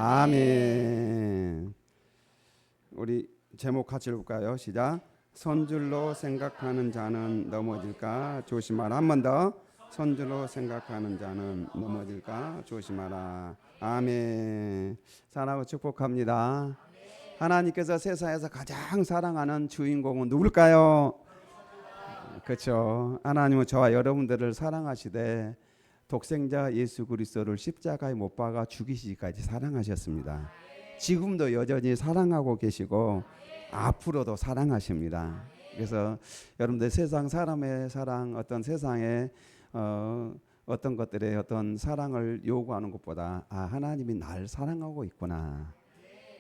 아멘. 우리 제목 같이 읽을까요? 시작. 선줄로 생각하는 자는 넘어질까 조심하라. 한 번 더. 선줄로 생각하는 자는 넘어질까 조심하라. 아멘. 사랑하고 축복합니다. 하나님께서 세상에서 가장 사랑하는 주인공은 누굴까요? 그렇죠. 하나님은 저와 여러분들을 사랑하시되 독생자 예수 그리스도를 십자가에 못 박아 죽이시기까지 사랑하셨습니다. 지금도 여전히 사랑하고 계시고 앞으로도 사랑하십니다. 그래서 여러분들 세상 사람의 사랑, 어떤 세상의 어떤 것들의 어떤 사랑을 요구하는 것보다 하나님이 날 사랑하고 있구나.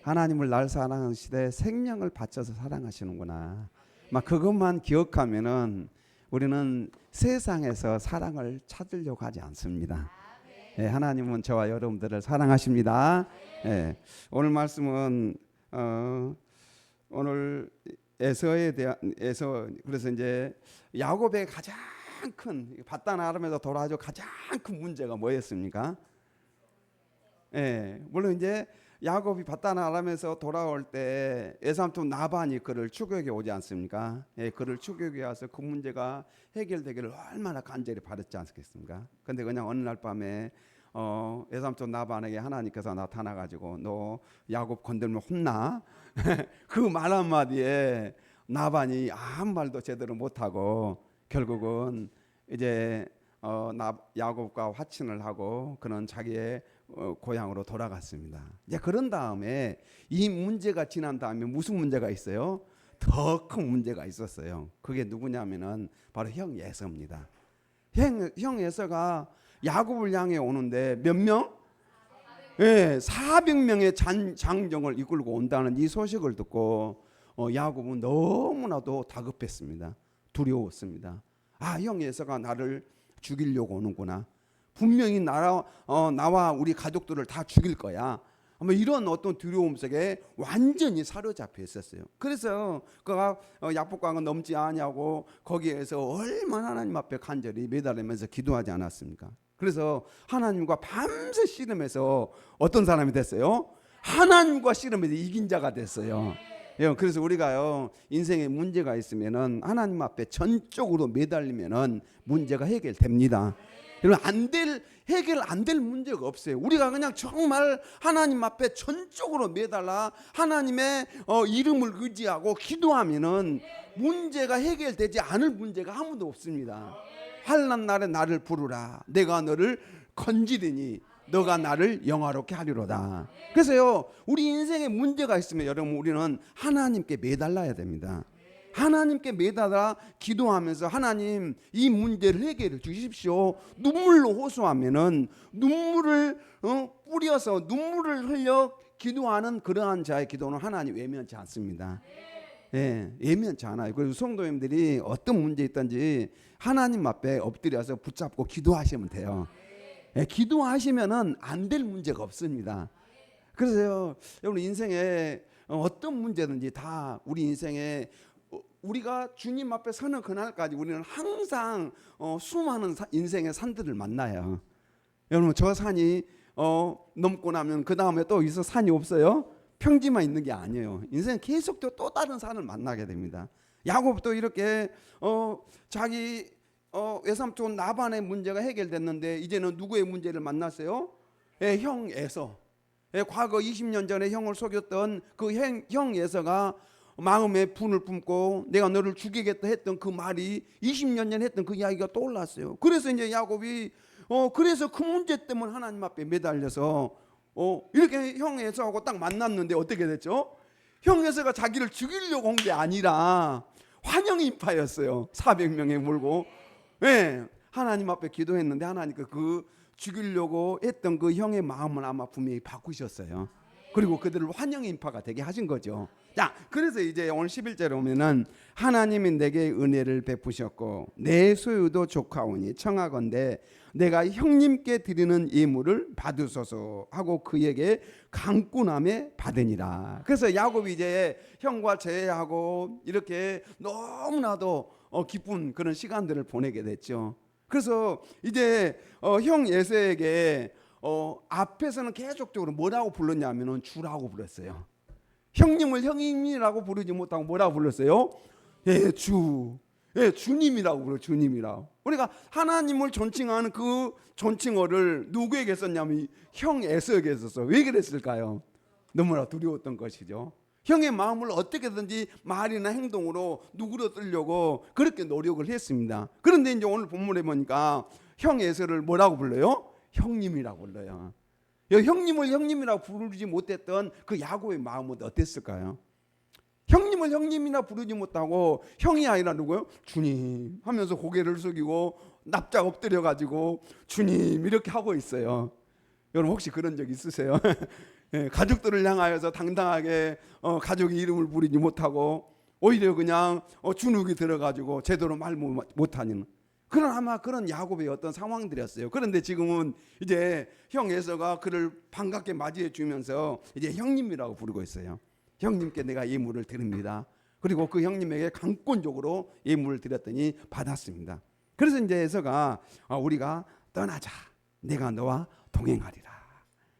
하나님을 날 사랑하시되 생명을 바쳐서 사랑하시는구나. 막 그것만 기억하면은 우리는 세상에서 사랑을 찾으려고 하지 않습니다. 하나님은 저와 여러분들을 사랑하십니다. 오늘 말씀은 오늘 에서에 대한 그래서 이제 야곱의 가장 큰 바단 아람에서 돌아와서 가장 큰 문제가 뭐였습니까? 물론 이제 야곱이 바단 아람에서 돌아올 때 에삼촌 나반이 그를 추격해 오지 않습니까? 그를 추격해 와서 그 문제가 해결되기를 얼마나 간절히 바랐지 않겠습니까? 근데 그냥 어느 날 밤에 에삼촌 나반에게 하나님께서 나타나 가지고 너 야곱 건들면 혼나. 그 말 한마디에 나반이 아무 말도 제대로 못하고 결국은 이제 야곱과 화친을 하고 그는 자기의 고향으로 돌아갔습니다. 이제 그런 다음에 이 문제가 지난 다음에 무슨 문제가 있어요? 더 큰 문제가 있었어요. 그게 누구냐면은 바로 형 에서입니다. 형 에서가 야곱을 향해 오는데 몇 명? 400명의 장정을 이끌고 온다는 이 소식을 듣고 야곱은 너무나도 다급했습니다. 두려웠습니다. 형 에서가 나를 죽이려고 오는구나. 분명히 나와 우리 가족들을 다 죽일 거야. 아마 이런 어떤 두려움 속에 완전히 사로잡혀 있었어요. 그래서 그가 약복강은 넘지 아니하고 거기에서 얼마나 하나님 앞에 간절히 매달리면서 기도하지 않았습니까? 그래서 하나님과 밤새 씨름해서 어떤 사람이 됐어요? 하나님과 씨름해서 이긴 자가 됐어요. 그래서 우리가요 인생에 문제가 있으면은 하나님 앞에 전적으로 매달리면은 문제가 해결됩니다. 여러분 해결 안 될 문제가 없어요. 우리가 그냥 정말 하나님 앞에 전적으로 매달라 하나님의 이름을 의지하고 기도하면은 문제가 해결되지 않을 문제가 아무도 없습니다. 환난 날에 나를 부르라. 내가 너를 건지리니 너가 나를 영화롭게 하리로다. 그래서요 우리 인생에 문제가 있으면 여러분 우리는 하나님께 매달라야 됩니다. 하나님께 매달아 기도하면서 하나님 이 문제를 해결해 주십시오. 눈물로 호소하면은 눈물을 뿌려서 눈물을 흘려 기도하는 그러한 자의 기도는 하나님 외면치 않습니다. 외면치 않아요. 그래서 성도님들이 어떤 문제 있든지 하나님 앞에 엎드려서 붙잡고 기도하시면 돼요. 기도하시면은 안 될 문제가 없습니다. 그래서요 여러분 인생에 어떤 문제든지 다 우리 인생에 우리가 주님 앞에 서는 그날까지 우리는 항상 수많은 인생의 산들을 만나요. 여러분 저 산이 넘고 나면 그 다음에 또 있어 산이 없어요? 평지만 있는 게 아니에요. 인생 계속 또 다른 산을 만나게 됩니다. 야곱도 이렇게 자기 외삼촌 나반의 문제가 해결됐는데 이제는 누구의 문제를 만났어요? 형 에서. 과거 20년 전에 형을 속였던 그 형 에서가 마음에 분을 품고 내가 너를 죽이겠다 했던 그 말이 20년 전에 했던 그 이야기가 떠올랐어요. 그래서 이제 야곱이 그래서 그 문제 때문에 하나님 앞에 매달려서 이렇게 형 에서하고 딱 만났는데 어떻게 됐죠? 형 에서가 자기를 죽이려고 한 게 아니라 환영 인파였어요. 400명에 몰고 하나님 앞에 기도했는데 하나님께 그 죽이려고 했던 그 형의 마음을 아마 분명히 바꾸셨어요. 그리고 그들을 환영 인파가 되게 하신 거죠. 자, 그래서 이제 오늘 11절에 오면은 하나님이 내게 은혜를 베푸셨고 내 소유도 족하오니 청하건대 내가 형님께 드리는 예물을 받으소서 하고 그에게 강꾼함에 받으니라. 그래서 야곱이 이제 형과 제하고 이렇게 너무나도 기쁜 그런 시간들을 보내게 됐죠. 그래서 이제 형 에서에게 앞에서는 계속적으로 뭐라고 불렀냐면은 주라고 불렀어요. 형님을 형님이라고 부르지 못하고 뭐라고 불렀어요? 예, 주. 예, 주님이라고 불러. 주님이라고. 우리가 하나님을 존칭하는 그 존칭어를 누구에게 썼냐면 형 에서에게 썼어. 왜 그랬을까요? 너무나 두려웠던 것이죠. 형의 마음을 어떻게든지 말이나 행동으로 누그러뜨리려고 그렇게 노력을 했습니다. 그런데 이제 오늘 본문에 보니까 형 에서를 뭐라고 불러요? 형님이라고 불러요. 형님을 형님이라고 부르지 못했던 그 야곱의 마음은 어땠을까요? 형님을 형님이나 부르지 못하고 형이 아니라 누구요? 주님 하면서 고개를 숙이고 납작 엎드려 가지고 주님 이렇게 하고 있어요. 여러분 혹시 그런 적 있으세요? 예, 가족들을 향하여서 당당하게 가족의 이름을 부르지 못하고 오히려 그냥 주눅이 들어가지고 제대로 말 못하는 그런 아마 그런 야곱의 어떤 상황들이었어요. 그런데 지금은 이제 형 에서가 그를 반갑게 맞이해 주면서 이제 형님이라고 부르고 있어요. 형님께 내가 예물을 드립니다. 그리고 그 형님에게 강권적으로 예물을 드렸더니 받았습니다. 그래서 이제 에서가 우리가 떠나자. 내가 너와 동행하리라.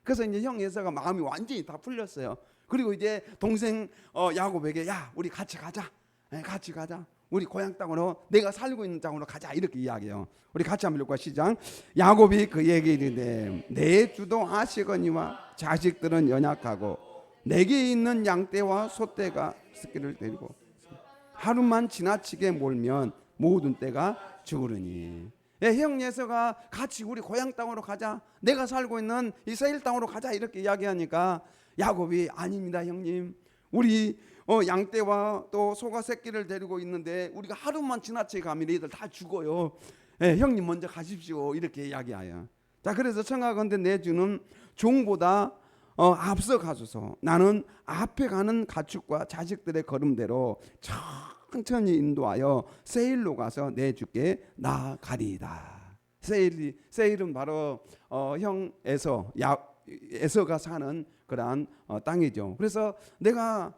그래서 이제 형 에서가 마음이 완전히 다 풀렸어요. 그리고 이제 동생 야곱에게 야 우리 같이 가자. 같이 가자. 우리 고향 땅으로 내가 살고 있는 땅으로 가자 이렇게 이야기해요. 우리 같이 한번 읽고 시작. 야곱이 그에게 이르되 내 주도 아시거니와 자식들은 연약하고 내게 있는 양떼와 소떼가 새끼를 데리고 하루만 지나치게 몰면 모든 떼가 죽으리니. 형 예서가 같이 우리 고향 땅으로 가자. 내가 살고 있는 이스라엘 땅으로 가자 이렇게 이야기하니까 야곱이 아닙니다 형님. 우리 양떼와 또 소가 새끼를 데리고 있는데 우리가 하루만 지나치게 가면 얘들 다 죽어요. 형님 먼저 가십시오 이렇게 이야기해요. 자 그래서 청하건대 내 주는 종보다 앞서 가소서. 나는 앞에 가는 가축과 자식들의 걸음대로 천천히 인도하여 세일로 가서 내 주께 나아가리이다. 세일은 바로 형 에서가 사는 그러한 땅이죠. 그래서 내가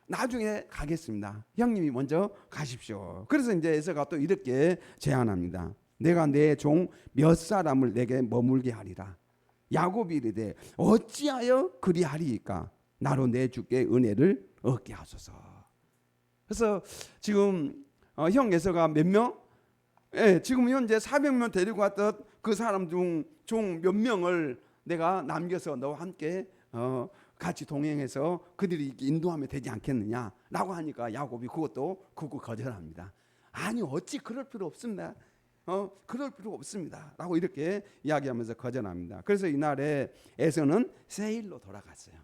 나중에 가겠습니다. 형님이 먼저 가십시오. 그래서 이제 에서가 또 이렇게 제안합니다. 내가 내 종 몇 사람을 내게 머물게 하리라. 야곱이 이르되 어찌하여 그리하리이까? 나로 내 주께 은혜를 얻게 하소서. 그래서 지금 형 에서가 몇 명? 지금 현재 400명 데리고 왔던 그 사람 중 종 몇 명을 내가 남겨서 너와 함께 같이 동행해서 그들이 인도하면 되지 않겠느냐라고 하니까 야곱이 그것도 거절합니다. 아니 어찌 그럴 필요 없습니다. 그럴 필요 없습니다. 라고 이렇게 이야기하면서 거절합니다. 그래서 이날에 에서는 세일로 돌아갔어요.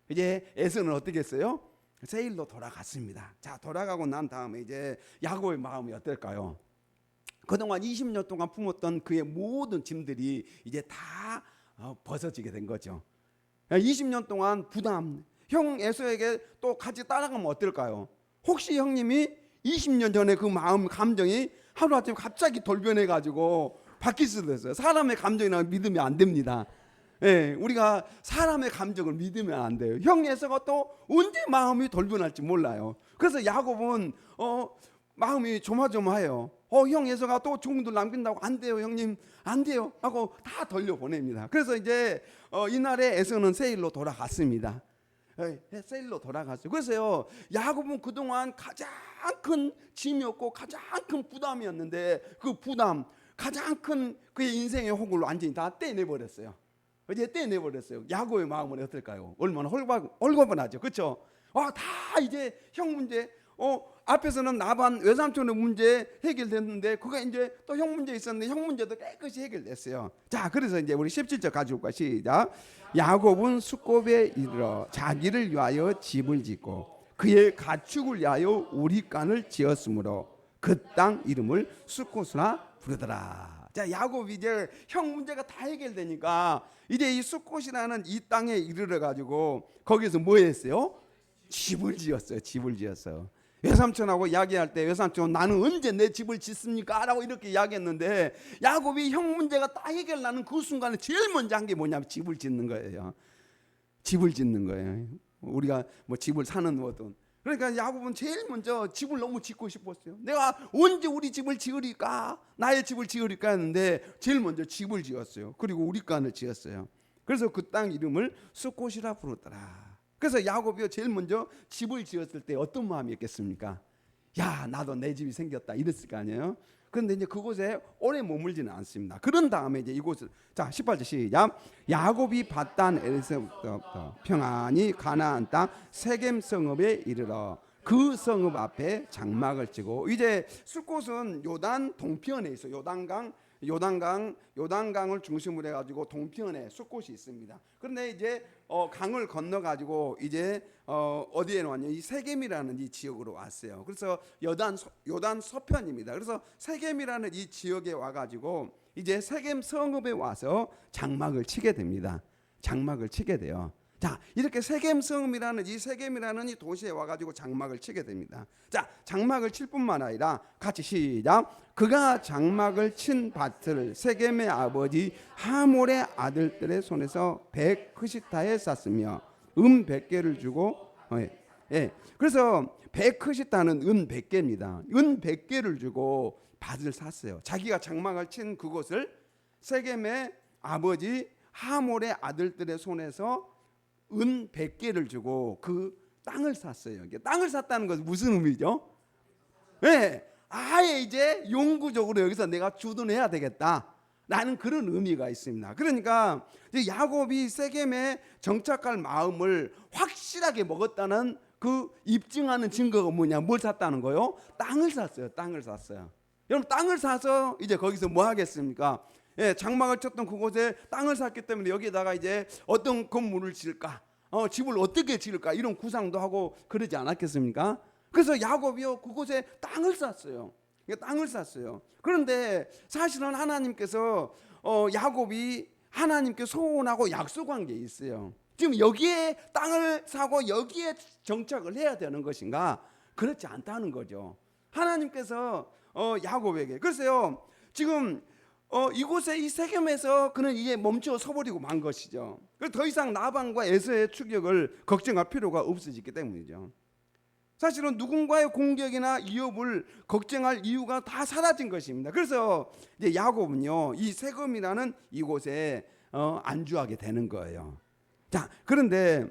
이제 에서는 어떻게 했어요? 세일로 돌아갔습니다. 자 돌아가고 난 다음에 이제 야곱의 마음이 어떨까요? 그동안 20년 동안 품었던 그의 모든 짐들이 이제 다 벗어지게 된 거죠. 20년 동안 부담, 형 에서에게 또 같이 따라가면 어떨까요? 혹시 형님이 20년 전에 그 마음 감정이 하루아침에 갑자기 돌변해가지고 바뀔 수도 있어요. 사람의 감정이나 믿으면 안 됩니다. 우리가 사람의 감정을 믿으면 안 돼요. 형 에서가 또 언제 마음이 돌변할지 몰라요. 그래서 야곱은 마음이 조마조마해요. 형 에서가 또 종들 남긴다고 안 돼요 형님 안 돼요 하고 다 돌려보냅니다. 그래서 이제 이날에 에서는 세일로 돌아갔습니다. 세일로 돌아갔어요. 그래서요 야곱은 그동안 가장 큰 짐이었고 가장 큰 부담이었는데 그 부담 가장 큰 그의 인생의 호구를 완전히 다 떼내버렸어요. 이제 떼내버렸어요. 야곱의 마음은 어떨까요? 얼마나 홀가분하죠. 그렇죠? 다 이제 형 문제 앞에서는 나반 외삼촌의 문제 해결됐는데 그가 이제 또 형 문제 있었는데 형 문제도 깨끗이 해결됐어요. 자 그래서 이제 우리 17절 가지고 가 시작. 야곱은 수곱에 이르러 자기를 위하여 집을 짓고 그의 가축을 위하여 우리간을 지었으므로 그 땅 이름을 숫곳이라 부르더라. 자 야곱이 이제 형 문제가 다 해결되니까 이제 이 숫곳이라는 이 땅에 이르러 가지고 거기서 뭐 했어요? 집을 지었어요. 집을 지었어요. 외삼촌하고 이야기할 때 외삼촌 나는 언제 내 집을 짓습니까? 라고 이렇게 이야기했는데 야곱이 형 문제가 다 해결나는 그 순간에 제일 먼저 한 게 뭐냐면 집을 짓는 거예요. 집을 짓는 거예요. 우리가 뭐 집을 사는 어떤 그러니까 야곱은 제일 먼저 집을 너무 짓고 싶었어요. 내가 언제 우리 집을 지으리까, 나의 집을 지으리까 했는데 제일 먼저 집을 지었어요. 그리고 우리간을 지었어요. 그래서 그 땅 이름을 숫곳이라 부르더라. 그래서 야곱이 제일 먼저 집을 지었을 때 어떤 마음이었겠습니까? 야, 나도 내 집이 생겼다 이랬을 거 아니에요. 그런데 이제 그곳에 오래 머물지는 않습니다. 그런 다음에 이제 이곳을, 자 18절 시작. 야곱이 밧단-에서부터 평안히 가나안 땅 세겜 성읍에 이르러 그 성읍 앞에 장막을 치고, 이제 숫곳은 요단 동편에 있어. 요단강을 중심으로 해가지고 동편에 숫곳이 있습니다. 그런데 이제 강을 건너가지고 이제 어디에 왔냐? 이 세겜이라는 이 지역으로 왔어요. 그래서 요단 서편입니다. 그래서 세겜이라는 이 지역에 와가지고 이제 세겜 성읍에 와서 장막을 치게 됩니다. 장막을 치게 돼요. 자, 이렇게 세겜성이라는 이 도시에 와가지고 장막을 치게 됩니다. 자, 장막을 칠 뿐만 아니라 같이 시작. 그가 장막을 친 밭을 세겜의 아버지 하몰의 아들들의 손에서 100크시타에 쌌으며 100개를 주고, 그래서 100크시타는 100개입니다. 100개를 주고 밭을 샀어요. 자기가 장막을 친 그곳을 세겜의 아버지 하몰의 아들들의 손에서 100개를 주고 그 땅을 샀어요. 땅을 샀다는 것은 무슨 의미죠? 네, 아예 이제 영구적으로 여기서 내가 주둔해야 되겠다라는 그런 의미가 있습니다. 그러니까 야곱이 세겜에 정착할 마음을 확실하게 먹었다는 그 입증하는 증거가 뭐냐? 뭘 샀다는 거요? 땅을 샀어요. 땅을 샀어요. 여러분, 땅을 사서 이제 거기서 뭐 하겠습니까? 예, 장막을 쳤던 그곳에 땅을 샀기 때문에 여기에다가 이제 어떤 건물을 지을까, 집을 어떻게 지을까, 이런 구상도 하고 그러지 않았겠습니까? 그래서 야곱이요 그곳에 땅을 샀어요. 땅을 샀어요. 그런데 사실은 하나님께서 야곱이 하나님께 소원하고 약속한 게 있어요. 지금 여기에 땅을 사고 여기에 정착을 해야 되는 것인가? 그렇지 않다는 거죠. 하나님께서 야곱에게, 그래서요 지금 이곳에 이 세겜에서 그는 이제 멈춰 서버리고 만 것이죠. 더 이상 라반과 에서의 추격을 걱정할 필요가 없어졌기 때문이죠. 사실은 누군가의 공격이나 위협을 걱정할 이유가 다 사라진 것입니다. 그래서 이제 야곱은요 이 세겜이라는 이곳에 안주하게 되는 거예요. 자, 그런데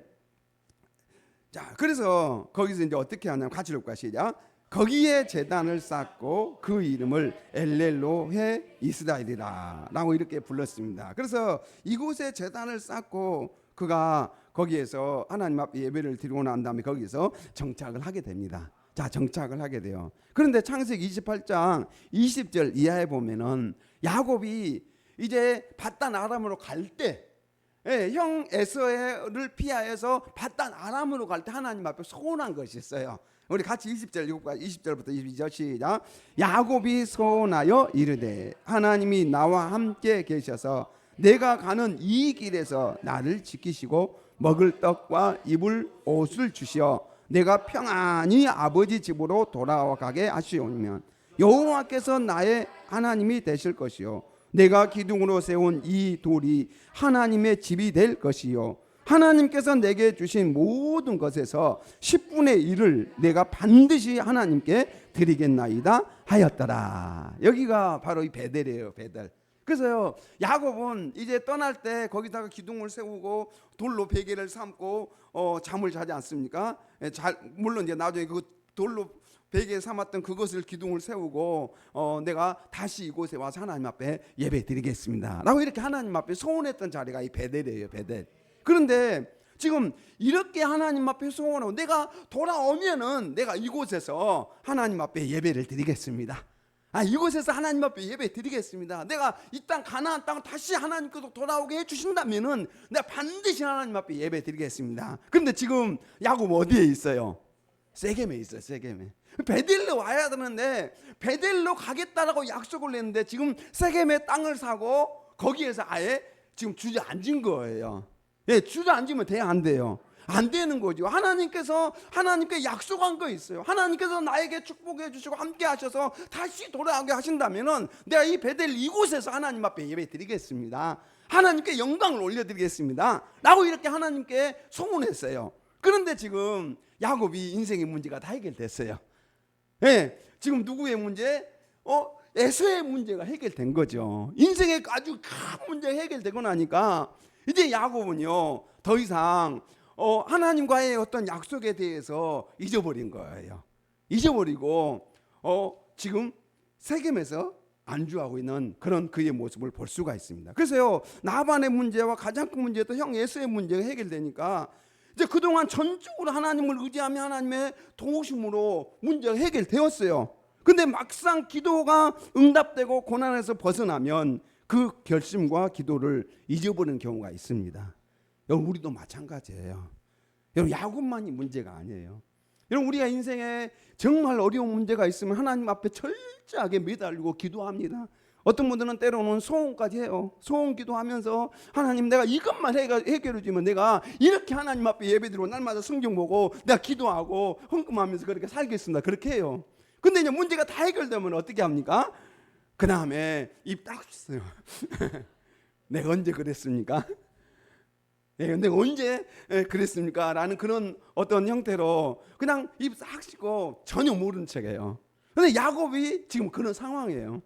그래서 거기서 이제 어떻게 하냐면 같이 읽을까 시작. 거기에 제단을 쌓고 그 이름을 엘렐로헤 이스라엘이라 라고 이렇게 불렀습니다. 그래서 이곳에 제단을 쌓고 그가 거기에서 하나님 앞에 예배를 드리고 난 다음에 거기서 정착을 하게 됩니다. 자, 정착을 하게 돼요. 그런데 창세기 28장 20절 이하에 보면은 야곱이 이제 밧단 아람으로 갈 때, 형 에서를 피하여서 밧단 아람으로 갈 때 하나님 앞에 소원한 것이 있어요. 우리 같이 20절부터 22절 시작. 야곱이 소원하여 이르되 하나님이 나와 함께 계셔서 내가 가는 이 길에서 나를 지키시고 먹을 떡과 입을 옷을 주시어 내가 평안히 아버지 집으로 돌아와 가게 하시오면 여호와께서 나의 하나님이 되실 것이요 내가 기둥으로 세운 이 돌이 하나님의 집이 될 것이요 하나님께서 내게 주신 모든 것에서 10분의 1을 내가 반드시 하나님께 드리겠나이다 하였더라. 여기가 바로 이 베델이에요. 베델. 그래서요 야곱은 이제 떠날 때 거기다가 기둥을 세우고 돌로 베개를 삼고 잠을 자지 않습니까? 물론 이제 나중에 그 돌로 베개에 삼았던 그것을 기둥을 세우고 내가 다시 이곳에 와서 하나님 앞에 예배 드리겠습니다 라고 이렇게 하나님 앞에 소원했던 자리가 이 베델이에요. 베델. 그런데 지금 이렇게 하나님 앞에 소원하고 내가 돌아오면은 내가 이곳에서 하나님 앞에 예배를 드리겠습니다. 이곳에서 하나님 앞에 예배 드리겠습니다. 내가 이 땅 가나안 땅을 다시 하나님께서 돌아오게 해주신다면은 내가 반드시 하나님 앞에 예배 드리겠습니다. 그런데 지금 야곱 어디에 있어요? 세겜에 있어요. 세겜에. 베델로 와야 되는데 베델로 가겠다라고 약속을 했는데 지금 세겜에 땅을 사고 거기에서 아예 지금 주저앉은 거예요. 주저앉으면 돼야 안 돼요. 안 되는 거죠. 하나님께 약속한 거 있어요. 하나님께서 나에게 축복해 주시고 함께 하셔서 다시 돌아가게 하신다면은 내가 이 베델 이곳에서 하나님 앞에 예배 드리겠습니다. 하나님께 영광을 올려드리겠습니다 라고 이렇게 하나님께 소원했어요. 그런데 지금 야곱이 인생의 문제가 다 해결됐어요. 예, 지금 누구의 문제? 에서의 문제가 해결된 거죠. 인생의 아주 큰 문제가 해결되고 나니까 이제 야곱은요 더 이상 하나님과의 어떤 약속에 대해서 잊어버린 거예요. 잊어버리고 지금 세겜에서 안주하고 있는 그런 그의 모습을 볼 수가 있습니다. 그래서요 라반의 문제와 가장 큰 문제도 형 에서의 문제가 해결되니까 이제 그동안 전적으로 하나님을 의지하며 하나님의 도우심으로 문제가 해결되었어요. 근데 막상 기도가 응답되고 고난에서 벗어나면 그 결심과 기도를 잊어버리는 경우가 있습니다. 여러분 우리도 마찬가지예요. 여러분 야곱만이 문제가 아니에요. 여러분 우리가 인생에 정말 어려운 문제가 있으면 하나님 앞에 철저하게 매달리고 기도합니다. 어떤 분들은 때로는 소원까지 해요. 소원 기도하면서 하나님 내가 이것만 해결해 주면 내가 이렇게 하나님 앞에 예배드리고 날마다 성경 보고 내가 기도하고 헌금하면서 그렇게 살겠습니다. 그렇게 해요. 근데 이제 문제가 다 해결되면 어떻게 합니까? 그 다음에 입 딱 씻어요. 내가 언제 그랬습니까? 내가 언제 그랬습니까? 라는 그런 어떤 형태로 그냥 입 싹 씻고 전혀 모른 척해요. 근데 야곱이 지금 그런 상황이에요.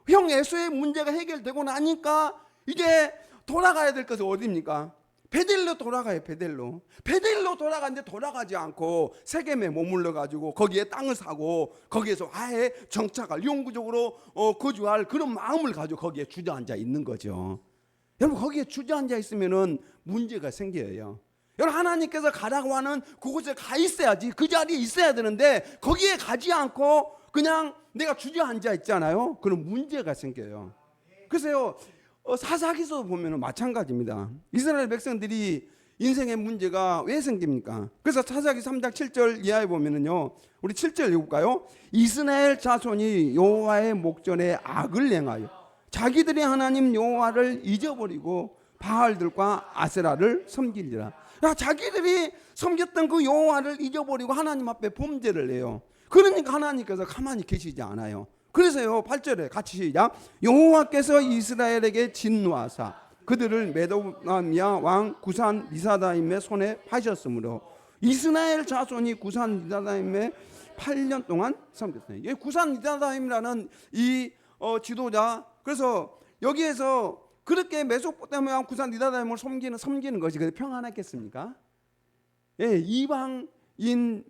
형 에서의 문제가 해결되고 나니까 이제 돌아가야 될 것은 어디입니까? 베델로 돌아가요. 베델로 돌아가는데 돌아가지 않고 세겜에 머물러 가지고 거기에 땅을 사고 거기에서 아예 정착할 영구적으로 거주할 그런 마음을 가지고 거기에 주저앉아 있는 거죠. 여러분 거기에 주저앉아 있으면은 문제가 생겨요. 여러분 하나님께서 가라고 하는 그곳에 가 있어야지, 그 자리에 있어야 되는데 거기에 가지 않고 그냥 내가 주저앉아 있잖아요. 그럼 문제가 생겨요. 그래서요 사사기서 보면 마찬가지입니다. 이스라엘 백성들이 인생의 문제가 왜 생깁니까? 그래서 사사기 3장 7절 이하에 보면은요, 우리 7절 읽을까요? 이스라엘 자손이 여호와의 목전에 악을 행하여 자기들이 하나님 여호와를 잊어버리고 바알들과 아세라를 섬기리라. 자기들이 섬겼던 그 여호와를 잊어버리고 하나님 앞에 범죄를 해요. 그러니까 하나님께서 가만히 계시지 않아요. 그래서요 8절에 같이 시작. 여호와께서 이스라엘에게 진노하사 그들을 메도나미아 왕 구산 리사다임의 손에 파셨으므로 이스라엘 자손이 구산 리사다임의 8년 동안 섬겼어요. 구산 리사다임이라는 이 지도자, 그래서 여기에서 그렇게 메소포타미아 왕 구산 리사다임을 섬기는 것이 그래서 평안했겠습니까? 예, 이방인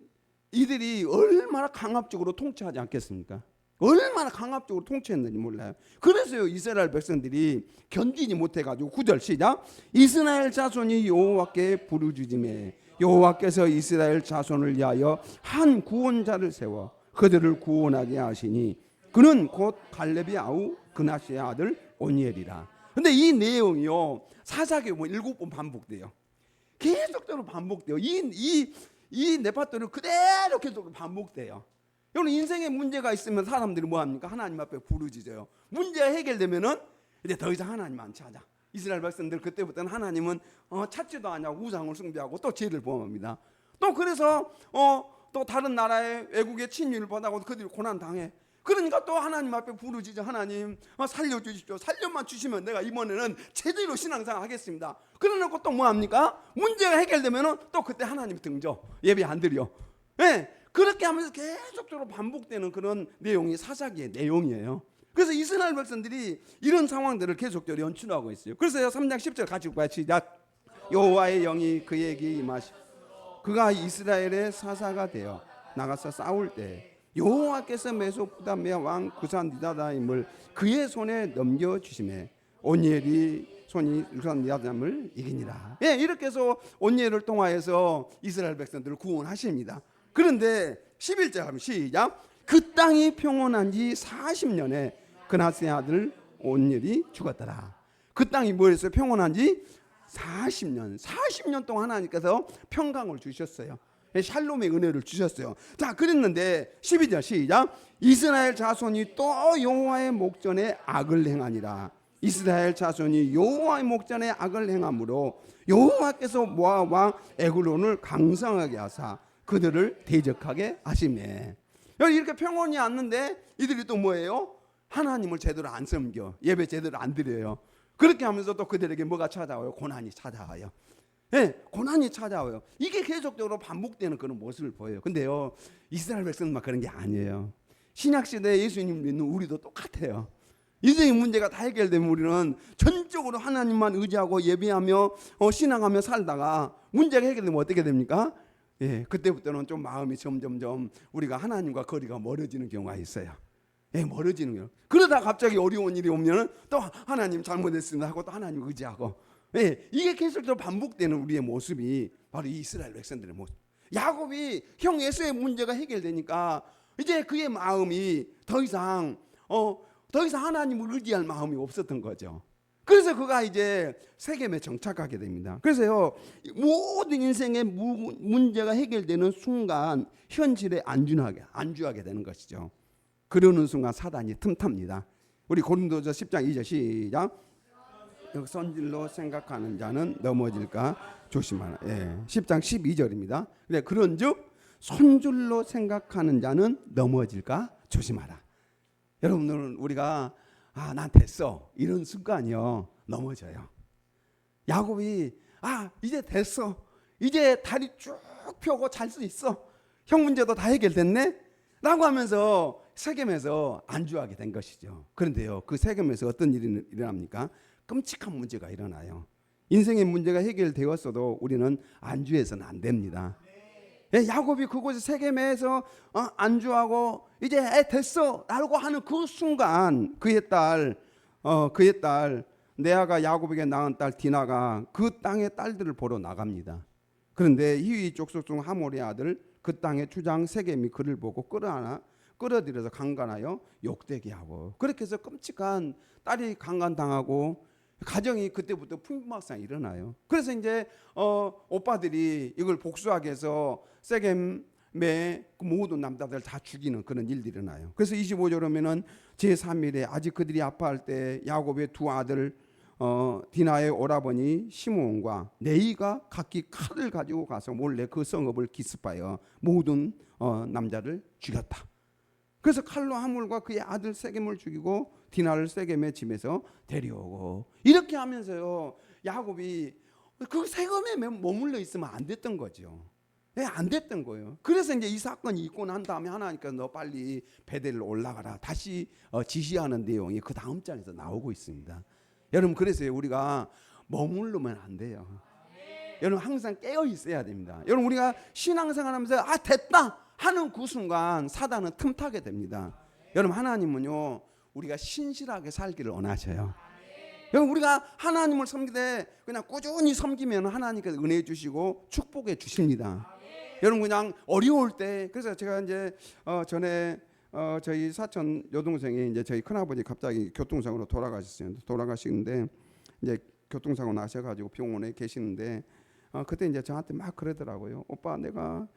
이들이 얼마나 강압적으로 통치하지 않겠습니까? 얼마나 강압적으로 통치했는지 몰라요. 그래서요 이스라엘 백성들이 견디지 못해가지고 9절 시작. 이스라엘 자손이 여호와께 부르짖음에 여호와께서 이스라엘 자손을 위하여 한 구원자를 세워 그들을 구원하게 하시니 그는 곧 갈렙의 아우 그나시의 아들 오니엘이라. 근데 이 내용이요 사사기 보면 7번 반복돼요. 계속적으로 반복돼요. 이 네파토는 그대로 계속 반복돼요. 여러분 인생에 문제가 있으면 사람들이 뭐 합니까? 하나님 앞에 부르짖어요. 문제가 해결되면은 이제 더 이상 하나님 안 찾아. 이스라엘 백성들 그때부터는 하나님은 찾지도 않냐고 우상을 숭배하고 또 죄를 범합니다. 또 그래서 또 다른 나라의 외국의 침입을 받아고 그들이 고난 당해. 그러니까 또 하나님 앞에 부르짖어. 하나님 살려주십시오. 살려만 주시면 내가 이번에는 제대로 신앙생활 하겠습니다. 그러놓고 또 뭐 합니까? 문제가 해결되면은 또 그때 하나님 등져 예배 안 드려. 네. 그렇게 하면서 계속적으로 반복되는 그런 내용이 사사기의 내용이에요. 그래서 이스라엘 백성들이 이런 상황들을 계속적으로 연출하고 있어요. 그래서 3장 10절 같이 읽어요. 시작. 여호와의 영이 그에게 임하시 그가 이스라엘의 사사가 되어 나가서 싸울 때 여호와께서 메소포타미아 왕 구산 리사다임을 그의 손에 넘겨주시매 오니엘이 손이 구산 리사다임을 이기니라. 예, 이렇게 해서 오니엘을 통하여서 이스라엘 백성들을 구원하십니다. 그런데 11절 하면 시작. 그 땅이 평온한 지 40년에 그나스의 아들 오니엘이 죽었더라. 그 땅이 뭐였어요? 평온한 지 40년 동안 하나님께서 평강을 주셨어요. 샬롬의 은혜를 주셨어요. 자, 그랬는데 12절 시작. 이스라엘 자손이 또 여호와의 목전에 악을 행하니라. 이스라엘 자손이 여호와의 목전에 악을 행함으로 여호와께서 모압 왕 에글론을 강성하게 하사 그들을 대적하게 하시매. 이렇게 평온이 왔는데 이들이 또 뭐예요? 하나님을 제대로 안 섬겨. 예배 제대로 안 드려요. 그렇게 하면서 또 그들에게 뭐가 찾아와요? 고난이 찾아와요. 예, 고난이 찾아와요. 이게 계속적으로 반복되는 그런 모습을 보여요. 근데요, 이스라엘 백성만 그런 게 아니에요. 신약시대에 예수님 믿는 우리도 똑같아요. 인생의 문제가 다 해결되면 우리는 전적으로 하나님만 의지하고 예배하며 신앙하며 살다가 문제가 해결되면 어떻게 됩니까? 예, 그때부터는 좀 마음이 점점점 우리가 하나님과 거리가 멀어지는 경우가 있어요. 예, 멀어지는 거예요. 그러다 갑자기 어려운 일이 오면 또 하나님 잘못했습니다 하고 또 하나님 의지하고, 예, 이게 계속적으로 반복되는 우리의 모습이 바로 이 이스라엘 백성들의 모습. 야곱이 형 에서의 문제가 해결되니까 이제 그의 마음이 더 이상 하나님을 의지할 마음이 없었던 거죠. 그래서 그가 이제 세겜에 정착하게 됩니다. 그래서요, 모든 인생의 문제가 해결되는 순간 현실에 안주하게 되는 것이죠. 그러는 순간 사단이 틈탑니다. 우리 고린도서 10장 2절 시작. 선질로 생각하는 자는 넘어질까 조심하라. 예, 10장 12절입니다. 그런즉 손줄로 생각하는 자는 넘어질까 조심하라. 여러분들은 우리가 난 됐어 이런 순간이요 넘어져요. 야곱이 이제 됐어, 이제 다리 쭉 펴고 잘 수 있어, 형 문제도 다 해결됐네 라고 하면서 세겜에서 안주하게 된 것이죠. 그런데요, 그 세겜에서 어떤 일이 일어납니까? 끔찍한 문제가 일어나요. 인생의 문제가 해결되었어도 우리는 안주해서는 안 됩니다. 예, 야곱이 그곳에 세겜에서 안주하고 이제 됐어 라고 하는 그 순간 그의 딸 레아가 야곱에게 낳은 딸 디나가 그 땅의 딸들을 보러 나갑니다. 그런데 히위 족속 중 하몰의 아들 그 땅의 주장 세겜이 그를 보고 끌어들여서 강간하여 욕되게 하고, 그렇게 해서 끔찍한 딸이 강간당하고 가정이 그때부터 풍비박산이 일어나요. 그래서 이제 오빠들이 이걸 복수하기 위해서 세겜의 모든 남자들 다 죽이는 그런 일들이 일어나요. 그래서 25절 오면은 제3일에 아직 그들이 아파할 때 야곱의 두 아들 디나의 오라버니 시므온과 네이가 각기 칼을 가지고 가서 몰래 그 성읍을 기습하여 모든 남자를 죽였다. 그래서 칼로 하물과 그의 아들 세겜을 죽이고 디나를 세겜의 집에서 데려오고, 이렇게 하면서요 야곱이 그 세겜에 머물러 있으면 안 됐던 거죠. 예, 안 됐던 거예요. 그래서 이제 이 사건이 있고 난 다음에 하나님께서 너 빨리 베델로 올라가라 다시 지시하는 내용이 그 다음 장에서 나오고 있습니다. 여러분, 그래서 우리가 머무르면 안 돼요. 여러분, 항상 깨어 있어야 됩니다. 여러분, 우리가 신앙생활하면서 됐다 하는 그 순간 사단은 틈타게 됩니다. 여러분, 하나님은요 우리가 신실하게 살기를 원하셔요. 여러분, 우리가 하나님을 섬기되 그냥 꾸준히 섬기면 하나님께서 은혜 주시고 축복해 주십니다. 여러분, 그냥 어려울 때, 그래서 제가 이제 전에 저희 사촌 여동생이 이제 저희 큰아버지 갑자기 교통사고로 돌아가셨어요. 돌아가시는데 이제 교통사고 나셔가지고 병원에 계시는데 그때 이제 저한테 막 그러더라고요. 오빠, 내가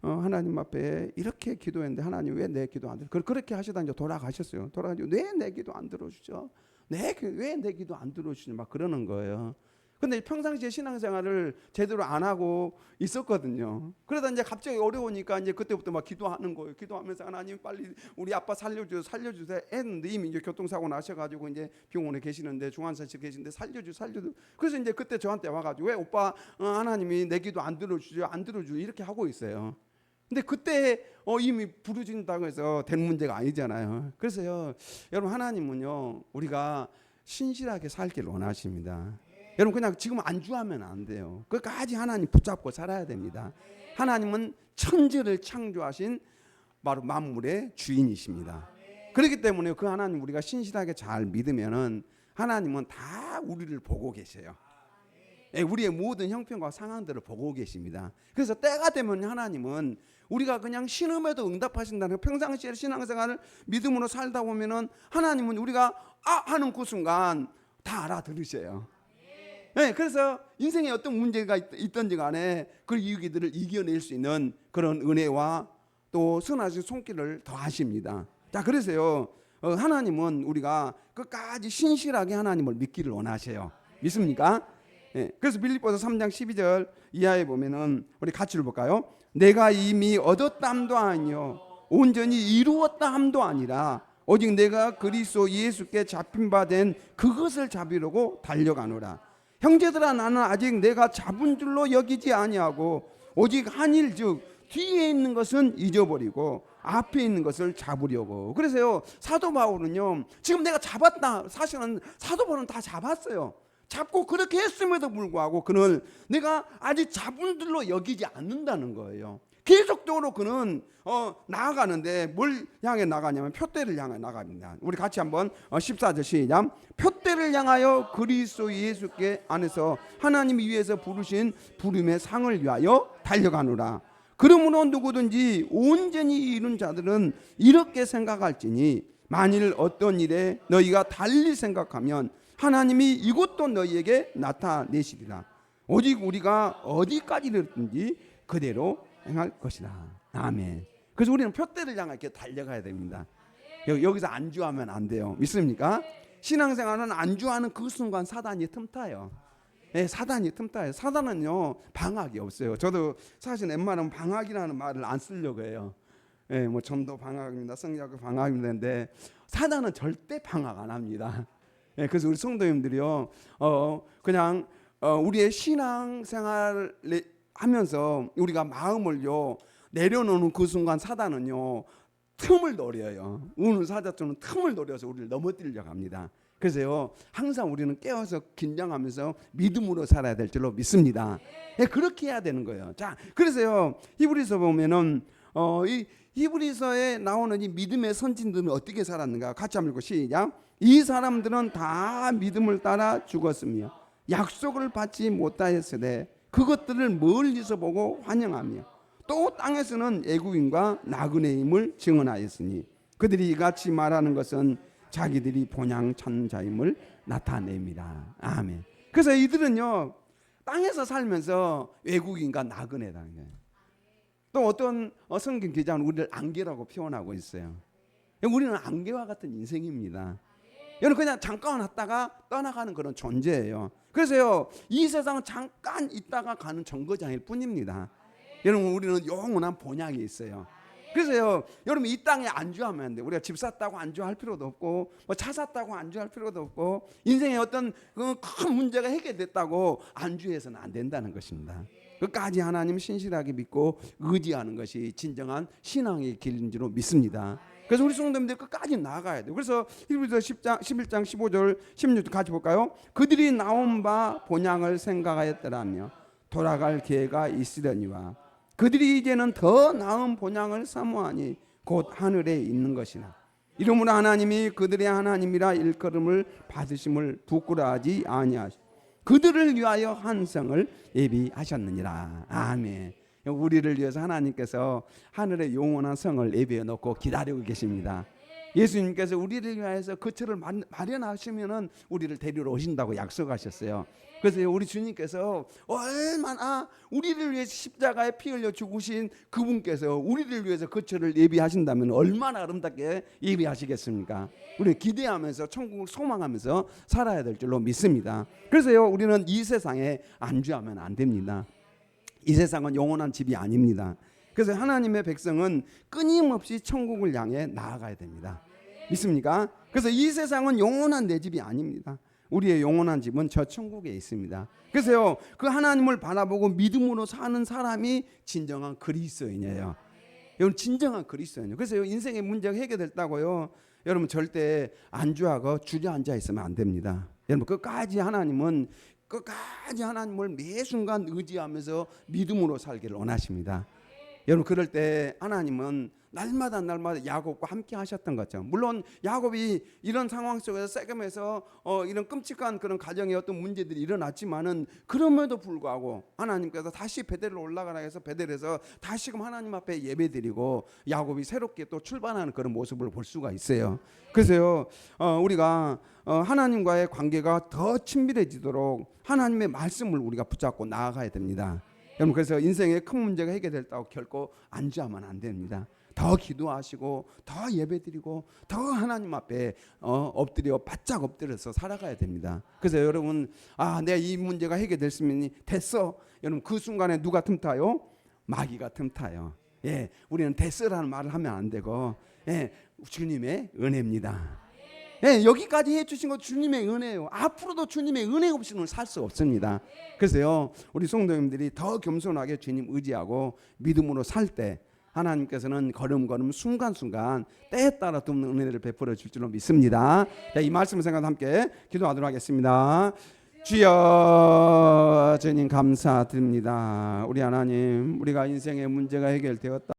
하나님 앞에 이렇게 기도했는데 하나님 왜 내 기도 안 들어? 그렇게 하시다 이제 돌아가셨어요. 돌아가지고 왜 내 기도 안 들어주죠? 왜 내 기도 안 들어주지? 막 그러는 거예요. 근데 평상시에 신앙생활을 제대로 안 하고 있었거든요. 그러다 이제 갑자기 어려우니까 이제 그때부터 막 기도하는 거예요. 기도하면서 하나님 빨리 우리 아빠 살려주세요 했는데 이미 이제 교통사고 나셔가지고 이제 병원에 계시는데 중환자실 계시는데 살려주. 그래서 이제 그때 저한테 와가지고 왜 오빠 하나님이 내 기도 안 들어주죠 이렇게 하고 있어요. 근데 그때 이미 부르진다고 해서 된 문제가 아니잖아요. 그래서요, 여러분, 하나님은요 우리가 신실하게 살기를 원하십니다. 여러분, 그냥 지금 안주하면 안 돼요. 끝까지 하나님 붙잡고 살아야 됩니다. 하나님은 천지를 창조하신 바로 만물의 주인이십니다. 그렇기 때문에 그 하나님 우리가 신실하게 잘 믿으면은 하나님은 다 우리를 보고 계세요. 우리의 모든 형편과 상황들을 보고 계십니다. 그래서 때가 되면 하나님은 우리가 그냥 신음에도 응답하신다는, 평상시에 신앙생활을 믿음으로 살다 보면은 하나님은 우리가 하는 그 순간 다 알아들으셔요. 네, 그래서 인생에 어떤 문제가 있든지 간에 그 위기들을 이겨낼 수 있는 그런 은혜와 또 선하신 손길을 더하십니다. 자, 그래서요 하나님은 우리가 끝까지 신실하게 하나님을 믿기를 원하셔요. 믿습니까? 네, 그래서 빌립보서 3장 12절 이하에 보면은 우리 같이 읽어볼까요? 내가 이미 얻었담도 아니요 온전히 이루었다 함도 아니라 오직 내가 그리스도 예수께 잡힌 바 된 그것을 잡으려고 달려가노라. 형제들아 나는 아직 내가 잡은 줄로 여기지 아니하고 오직 한 일 즉 뒤에 있는 것은 잊어버리고 앞에 있는 것을 잡으려고. 그래서요 사도 바울은요 지금 내가 잡았다. 사실은 사도 바울은 다 잡았어요. 잡고 그렇게 했음에도 불구하고 그는 내가 아직 잡은 줄로 여기지 않는다는 거예요. 계속적으로 그는 나아가는데 뭘 향해 나가냐면 표대를 향해 나갑니다. 우리 같이 한번 14절 시작. 표대를 향하여 그리스도 예수께 안에서 하나님이 위에서 부르신 부름의 상을 위하여 달려가노라. 그러므로 누구든지 온전히 이룬 자들은 이렇게 생각할지니 만일 어떤 일에 너희가 달리 생각하면 하나님이 이것도 너희에게 나타내시리라. 오직 우리가 어디까지 이르든지 그대로 행할 것이다. 아멘. 그래서 우리는 표대를 향해 이렇게 달려가야 됩니다. 여기서 안주하면 안 돼요. 믿습니까? 신앙생활은 안주하는 그 순간 사단이 틈타요. 예, 사단이 틈타요. 사단은요 방학이 없어요. 저도 사실 웬만하면 방학이라는 말을 안 쓰려고 해요. 예, 뭐 전도 방학입니다, 성리학교 방학입니다. 근데 사단은 절대 방학 안 합니다. 예, 그래서 우리 성도님들이요, 그냥 우리의 신앙생활 하면서 우리가 마음을요 내려놓는 그 순간 사단은요 틈을 노려요. 우는 사자처럼 틈을 노려서 우리를 넘어뜨리려고 합니다. 그래서요 항상 우리는 깨어서 긴장하면서 믿음으로 살아야 될 줄로 믿습니다. 예, 그렇게 해야 되는 거예요. 자, 그래서요 히브리서 보면은 이 히브리서에 나오는 이 믿음의 선진들은 어떻게 살았는가 같이 한번 읽고 시작. 이 사람들은 다 믿음을 따라 죽었으며 약속을 받지 못하였으되 그것들을 멀리서 보고 환영하며 또 땅에서는 애국인과 나그네임을 증언하였으니 그들이 이같이 말하는 것은 자기들이 본향 찾는 자임을 나타냅니다. 아멘. 그래서 이들은요 땅에서 살면서 외국인과 나그네다. 또 어떤 성경 기자는 우리를 안개라고 표현하고 있어요. 우리는 안개와 같은 인생입니다. 여러분 그냥 잠깐 왔다가 떠나가는 그런 존재예요. 그래서요 이 세상은 잠깐 있다가 가는 정거장일 뿐입니다. 여러분 우리는 영원한 본향이 있어요. 그래서요 여러분 이 땅에 안주하면 안 돼요. 우리가 집 샀다고 안주할 필요도 없고 뭐 차 샀다고 안주할 필요도 없고 인생에 어떤 큰 문제가 해결됐다고 안주해서는 안 된다는 것입니다. 끝까지 하나님 신실하게 믿고 의지하는 것이 진정한 신앙의 길인 줄로 믿습니다. 그래서 우리 성도님들 끝까지 나아가야 돼요. 그래서 히브리서 10장, 11장 15절 16절 같이 볼까요? 그들이 나온 바 본향을 생각하였더라며 돌아갈 기회가 있으려니와 그들이 이제는 더 나은 본향을 사모하니 곧 하늘에 있는 것이나 이러므로 하나님이 그들의 하나님이라 일컬음을 받으심을 부끄러워하지 아니하시고 그들을 위하여 한 성을 예비하셨느니라. 아멘. 우리를 위해서 하나님께서 하늘의 영원한 성을 예비해 놓고 기다리고 계십니다. 예수님께서 우리를 위하여서 거처를 마련하시면은 우리를 데리러 오신다고 약속하셨어요. 그래서 우리 주님께서 얼마나 우리를 위해서 십자가에 피 흘려 죽으신 그분께서 우리를 위해서 거처를 예비하신다면 얼마나 아름답게 예비하시겠습니까? 우리 기대하면서 천국을 소망하면서 살아야 될 줄로 믿습니다. 그래서요 우리는 이 세상에 안주하면 안 됩니다. 이 세상은 영원한 집이 아닙니다. 그래서 하나님의 백성은 끊임없이 천국을 향해 나아가야 됩니다. 믿습니까? 그래서 이 세상은 영원한 내 집이 아닙니다. 우리의 영원한 집은 저 천국에 있습니다. 그래서요 그 하나님을 바라보고 믿음으로 사는 사람이 진정한 그리스도인이에요. 여러분 진정한 그리스도인이에요. 그래서 인생의 문제가 해결됐다고요 여러분 절대 안주하고 주저앉아 있으면 안 됩니다. 여러분 끝까지 하나님을 매 순간 의지하면서 믿음으로 살기를 원하십니다. 여러분 그럴 때 하나님은 날마다 야곱과 함께 하셨던 거죠. 물론 야곱이 이런 상황 속에서 세겜에서 이런 끔찍한 그런 가정의 어떤 문제들이 일어났지만은 그럼에도 불구하고 하나님께서 다시 베델로 올라가라 해서 베델에서 다시금 하나님 앞에 예배드리고 야곱이 새롭게 또 출발하는 그런 모습을 볼 수가 있어요. 그래서요 우리가 하나님과의 관계가 더 친밀해지도록 하나님의 말씀을 우리가 붙잡고 나아가야 됩니다. 여러분 그래서 인생에 큰 문제가 해결됐다고 결코 안주하면 안 됩니다. 더 기도하시고 더 예배드리고 더 하나님 앞에 엎드려 바짝 엎드려서 살아가야 됩니다. 그래서 여러분 내가 이 문제가 해결됐으면 됐어. 여러분 그 순간에 누가 틈타요? 마귀가 틈타요. 예, 우리는 됐어라는 말을 하면 안 되고 주님의 은혜입니다. 예, 여기까지 해주신 것 주님의 은혜예요. 앞으로도 주님의 은혜 없이는 살 수 없습니다. 그래서요, 우리 성도님들이 더 겸손하게 주님 의지하고 믿음으로 살 때 하나님께서는 걸음걸음 순간순간 때에 따라 돕는 은혜를 베풀어 줄 줄로 믿습니다. 자, 이 말씀을 생각하며 함께 기도하도록 하겠습니다. 주여, 주님 감사드립니다. 우리 하나님, 우리가 인생의 문제가 해결되었다